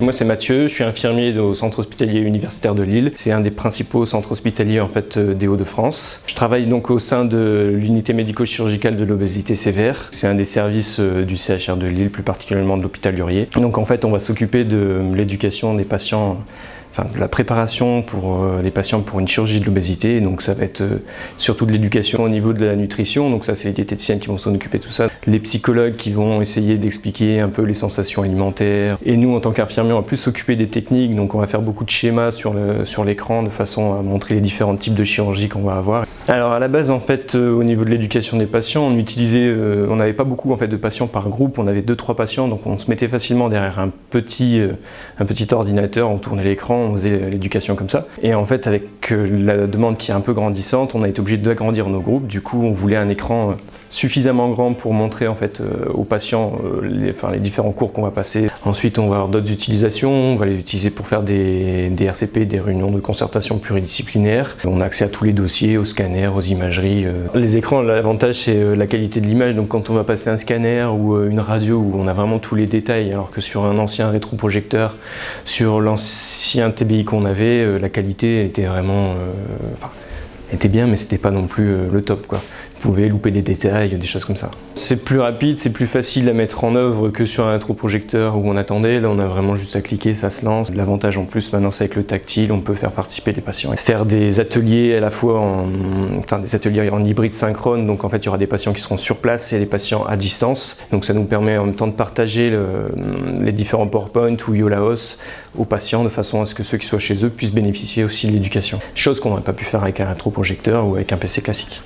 Moi c'est Mathieu, je suis infirmier au centre hospitalier universitaire de Lille. C'est un des principaux centres hospitaliers en fait des Hauts-de-France. Je travaille donc au sein de l'unité médico-chirurgicale de l'obésité sévère. C'est un des services du CHR de Lille, plus particulièrement de l'hôpital Lurier. Donc en fait on va s'occuper de l'éducation des patients, de la préparation pour les patients pour une chirurgie de l'obésité. Donc ça va être surtout de l'éducation au niveau de la nutrition, donc ça c'est les diététiciennes qui vont s'en occuper de tout ça. Les psychologues qui vont essayer d'expliquer un peu les sensations alimentaires. Et nous en tant qu'infirmiers on va plus s'occuper des techniques, donc on va faire beaucoup de schémas sur l'écran de façon à montrer les différents types de chirurgie qu'on va avoir. Alors à la base en fait au niveau de l'éducation des patients, on n'avait pas beaucoup en fait de patients par groupe, on avait 2-3 patients, donc on se mettait facilement derrière un petit ordinateur, on tournait l'écran, on faisait l'éducation comme ça. Et en fait avec la demande qui est un peu grandissante, on a été obligé d'agrandir nos groupes. Du coup on voulait un écran suffisamment grand pour montrer en fait aux patients les différents cours qu'on va passer. Ensuite on va avoir d'autres utilisations, on va les utiliser pour faire des RCP, des réunions de concertation pluridisciplinaires. On a accès à tous les dossiers, aux scanners, aux imageries. Les écrans, l'avantage c'est la qualité de l'image, donc quand on va passer un scanner ou une radio où on a vraiment tous les détails, alors que sur un ancien rétroprojecteur, sur l'ancien TBI qu'on avait, la qualité était vraiment... était bien, mais c'était pas non plus le top quoi. Vous pouvez louper des détails, des choses comme ça. C'est plus rapide, c'est plus facile à mettre en œuvre que sur un rétroprojecteur où on attendait. Là on a vraiment juste à cliquer, ça se lance. L'avantage en plus maintenant c'est avec le tactile, on peut faire participer les patients. Faire des ateliers à la fois des ateliers en hybride synchrone, donc en fait il y aura des patients qui seront sur place et des patients à distance. Donc ça nous permet en même temps de partager les différents PowerPoint ou Yolaos aux patients de façon à ce que ceux qui soient chez eux puissent bénéficier aussi de l'éducation. Chose qu'on n'aurait pas pu faire avec un rétroprojecteur ou avec un PC classique.